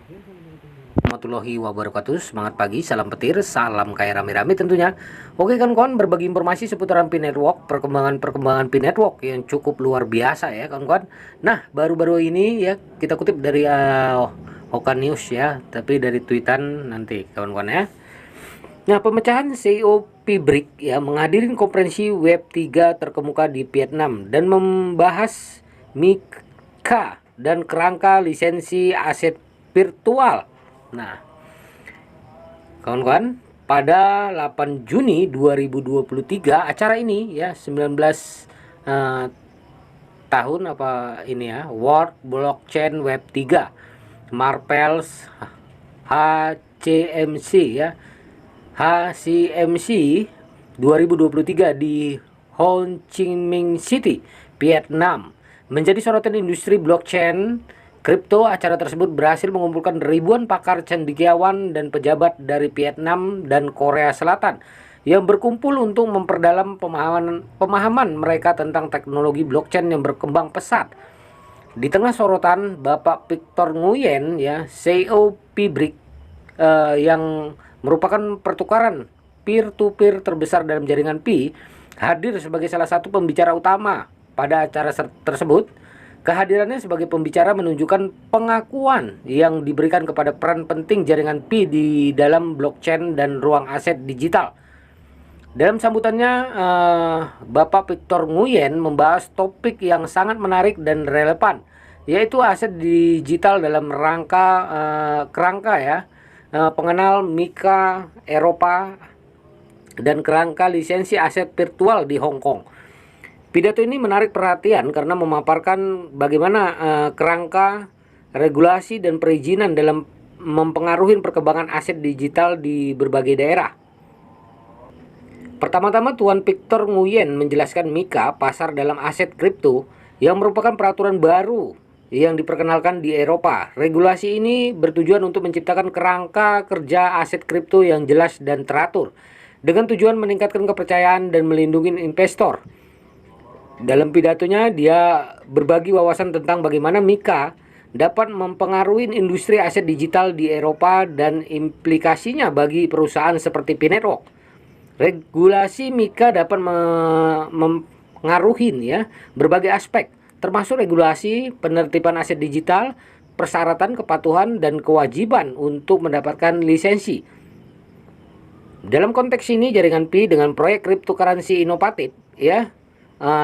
Warahmatullahi wabarakatuh. Semangat pagi, salam petir, salam kaya rame-rame tentunya. Oke kan kawan, berbagi informasi seputaran Pi Network, perkembangan Pi Network yang cukup luar biasa ya kawan-kawan. Nah, baru-baru ini ya kita kutip dari Hoka News ya, tapi dari tweetan nanti kawan-kawan ya. Nah, pemecahan CEO Pibrik ya menghadiri konferensi Web3 terkemuka di Vietnam dan membahas Mika dan kerangka lisensi aset virtual. Nah, kawan-kawan, pada 8 Juni 2023 acara ini ya 19 tahun apa ini ya World Blockchain Web 3 Marpels HCMC ya HCMC 2023 di Ho Chi Minh City, Vietnam menjadi sorotan industri blockchain kripto. Acara tersebut berhasil mengumpulkan ribuan pakar cendekiawan dan pejabat dari Vietnam dan Korea Selatan yang berkumpul untuk memperdalam pemahaman mereka tentang teknologi blockchain yang berkembang pesat. Di tengah sorotan, Bapak Victor Nguyen ya, CEO Pibrik yang merupakan pertukaran peer-to-peer terbesar dalam jaringan Pi, hadir sebagai salah satu pembicara utama pada acara tersebut. Kehadirannya sebagai pembicara menunjukkan pengakuan yang diberikan kepada peran penting jaringan Pi di dalam blockchain dan ruang aset digital. Dalam sambutannya, Bapak Victor Nguyen membahas topik yang sangat menarik dan relevan, yaitu aset digital dalam kerangka ya, pengenal Mika Eropa dan kerangka lisensi aset virtual di Hong Kong. Pidato ini menarik perhatian karena memaparkan bagaimana kerangka, regulasi, dan perizinan dalam mempengaruhi perkembangan aset digital di berbagai daerah. Pertama-tama Tuan Victor Nguyen menjelaskan Mika, pasar dalam aset kripto, yang merupakan peraturan baru yang diperkenalkan di Eropa. Regulasi ini bertujuan untuk menciptakan kerangka kerja aset kripto yang jelas dan teratur, dengan tujuan meningkatkan kepercayaan dan melindungi investor. Dalam pidatonya, dia berbagi wawasan tentang bagaimana Mika dapat mempengaruhi industri aset digital di Eropa dan implikasinya bagi perusahaan seperti Pi Network. Regulasi Mika dapat mempengaruhi ya berbagai aspek, termasuk regulasi penertiban aset digital, persyaratan kepatuhan, dan kewajiban untuk mendapatkan lisensi. Dalam konteks ini, jaringan Pi dengan proyek cryptocurrency inovatif ya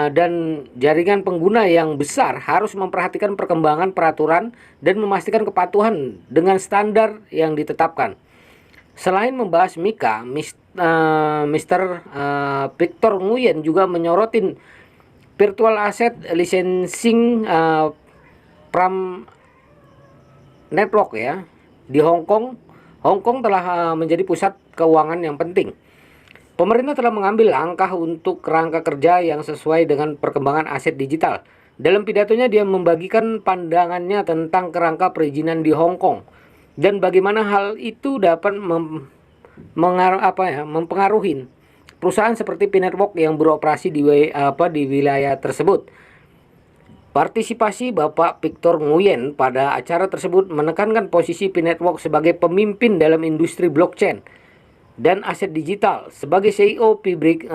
dan jaringan pengguna yang besar harus memperhatikan perkembangan peraturan dan memastikan kepatuhan dengan standar yang ditetapkan. Selain membahas Mika, Mr. Victor Nguyen juga menyorotin virtual asset licensing from network ya di Hong Kong. Hong Kong telah menjadi pusat keuangan yang penting. Pemerintah telah mengambil langkah untuk kerangka kerja yang sesuai dengan perkembangan aset digital. Dalam pidatonya, dia membagikan pandangannya tentang kerangka perizinan di Hong Kong dan bagaimana hal itu dapat mempengaruhi perusahaan seperti Pi Network yang beroperasi di wilayah tersebut. Partisipasi Bapak Victor Nguyen pada acara tersebut menekankan posisi Pi Network sebagai pemimpin dalam industri blockchain dan aset digital. Sebagai CEO Pibrik,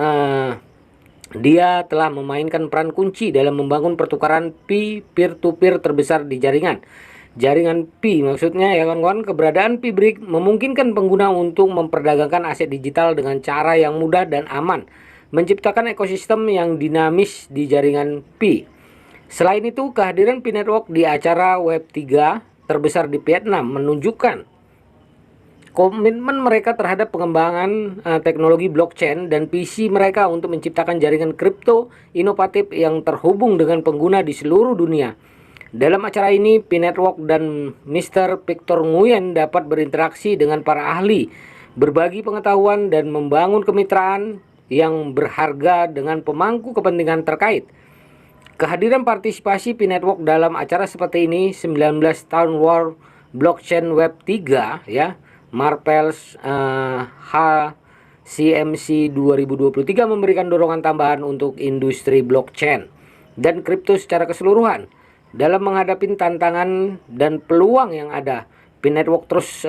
dia telah memainkan peran kunci dalam membangun pertukaran Pi peer-to-peer terbesar di jaringan Pi maksudnya ya kawan-kawan. Keberadaan Pibrik memungkinkan pengguna untuk memperdagangkan aset digital dengan cara yang mudah dan aman, menciptakan ekosistem yang dinamis di jaringan Pi. Selain itu, kehadiran Pi Network di acara Web3 terbesar di Vietnam menunjukkan komitmen mereka terhadap pengembangan teknologi blockchain dan visi mereka untuk menciptakan jaringan kripto inovatif yang terhubung dengan pengguna di seluruh dunia. Dalam acara ini, Pi Network dan Mr. Victor Nguyen dapat berinteraksi dengan para ahli, berbagi pengetahuan, dan membangun kemitraan yang berharga dengan pemangku kepentingan terkait. Kehadiran partisipasi Pi Network dalam acara seperti ini, 19 tahun World Blockchain Web 3 ya, Marpels HCMC 2023 memberikan dorongan tambahan untuk industri blockchain dan kripto secara keseluruhan. Dalam menghadapi tantangan dan peluang yang ada, Pi Network terus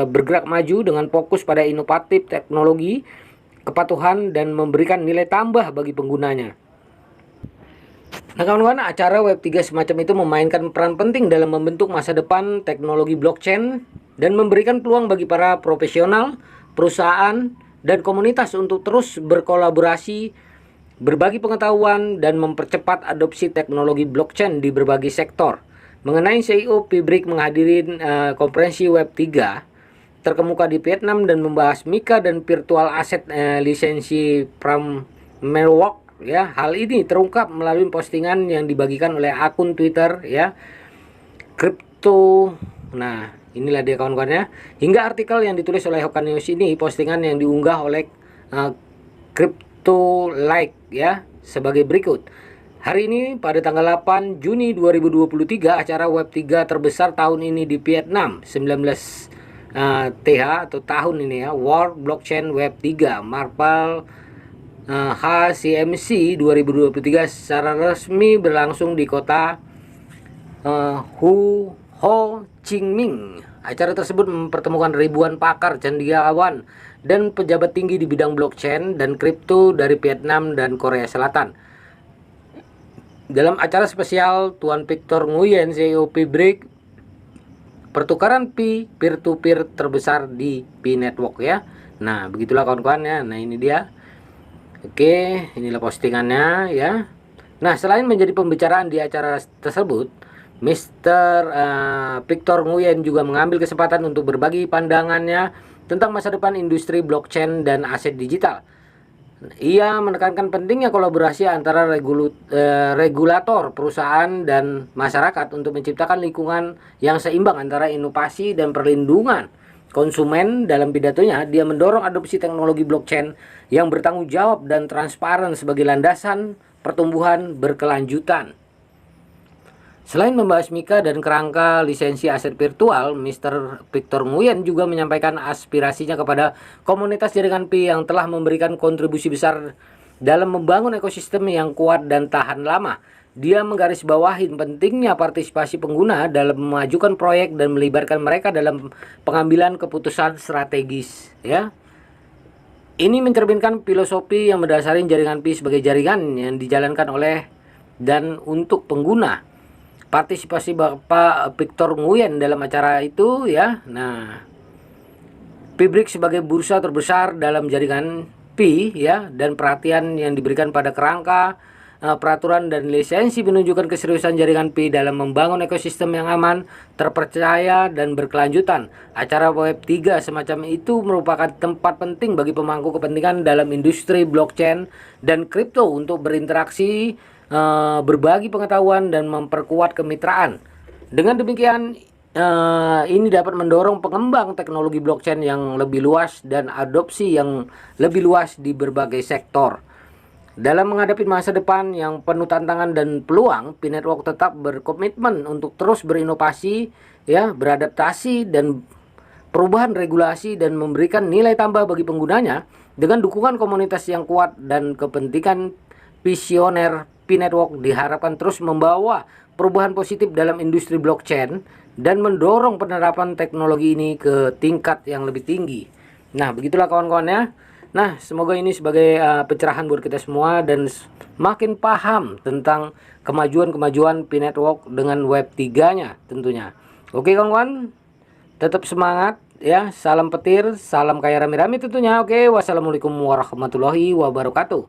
bergerak maju dengan fokus pada inovatif teknologi, kepatuhan, dan memberikan nilai tambah bagi penggunanya. Nah kawan-kawan, acara Web3 semacam itu memainkan peran penting dalam membentuk masa depan teknologi blockchain dan memberikan peluang bagi para profesional, perusahaan, dan komunitas untuk terus berkolaborasi, berbagi pengetahuan, dan mempercepat adopsi teknologi blockchain di berbagai sektor. Mengenai CEO Pibrik menghadiri konferensi Web3 terkemuka di Vietnam dan membahas MiCA dan virtual asset lisensi from Merwalk. Ya, hal ini terungkap melalui postingan yang dibagikan oleh akun Twitter ya, Crypto. Nah, inilah dia kawan-kawannya. Hingga artikel yang ditulis oleh Hokan News ini, postingan yang diunggah oleh Crypto Like ya, sebagai berikut. Hari ini pada tanggal 8 Juni 2023, acara Web3 terbesar tahun ini di Vietnam, 19 TH atau tahun ini ya, World Blockchain Web3 Marpal HCMC 2023 secara resmi berlangsung di kota Ho Chi Minh. Acara tersebut mempertemukan ribuan pakar, cendekiawan, dan pejabat tinggi di bidang blockchain dan kripto dari Vietnam dan Korea Selatan. Dalam acara spesial, Tuan Victor Nguyen, CEO Pibrik, pertukaran Pi peer-to-peer terbesar di Pi Network ya. Nah, begitulah kawan-kawan ya. Nah, ini dia. Oke, inilah postingannya ya. Nah, selain menjadi pembicaraan di acara tersebut, Mr. Victor Nguyen juga mengambil kesempatan untuk berbagi pandangannya tentang masa depan industri blockchain dan aset digital. Ia menekankan pentingnya kolaborasi antara regulator, perusahaan, dan masyarakat untuk menciptakan lingkungan yang seimbang antara inovasi dan perlindungan konsumen. Dalam pidatonya, dia mendorong adopsi teknologi blockchain yang bertanggung jawab dan transparan sebagai landasan pertumbuhan berkelanjutan. Selain membahas MiCA dan kerangka lisensi aset virtual, Mr. Victor Nguyen juga menyampaikan aspirasinya kepada komunitas jaringan Pi yang telah memberikan kontribusi besar dalam membangun ekosistem yang kuat dan tahan lama. Dia menggarisbawahi pentingnya partisipasi pengguna dalam memajukan proyek dan melibatkan mereka dalam pengambilan keputusan strategis ya. Ini mencerminkan filosofi yang mendasari jaringan Pi sebagai jaringan yang dijalankan oleh dan untuk pengguna. Partisipasi Bapak Victor Nguyen dalam acara itu ya. Nah, Pibrik sebagai bursa terbesar dalam jaringan Pi ya, dan perhatian yang diberikan pada kerangka, peraturan, dan lisensi menunjukkan keseriusan jaringan Pi dalam membangun ekosistem yang aman, terpercaya, dan berkelanjutan. Acara Web3 semacam itu merupakan tempat penting bagi pemangku kepentingan dalam industri blockchain dan kripto untuk berinteraksi, berbagi pengetahuan, dan memperkuat kemitraan. Dengan demikian, ini dapat mendorong pengembang teknologi blockchain yang lebih luas dan adopsi yang lebih luas di berbagai sektor. Dalam menghadapi masa depan yang penuh tantangan dan peluang, Pi Network tetap berkomitmen untuk terus berinovasi, ya, beradaptasi dan perubahan regulasi dan memberikan nilai tambah bagi penggunanya dengan dukungan komunitas yang kuat dan kepentingan visioner. Pi Network diharapkan terus membawa perubahan positif dalam industri blockchain dan mendorong penerapan teknologi ini ke tingkat yang lebih tinggi. Nah, begitulah kawan-kawan ya. Nah, semoga ini sebagai pencerahan buat kita semua dan makin paham tentang kemajuan-kemajuan Pi Network dengan Web 3-nya tentunya. Oke kawan-kawan, tetap semangat ya. Salam petir, salam kaya rame-rame tentunya. Oke, wassalamualaikum warahmatullahi wabarakatuh.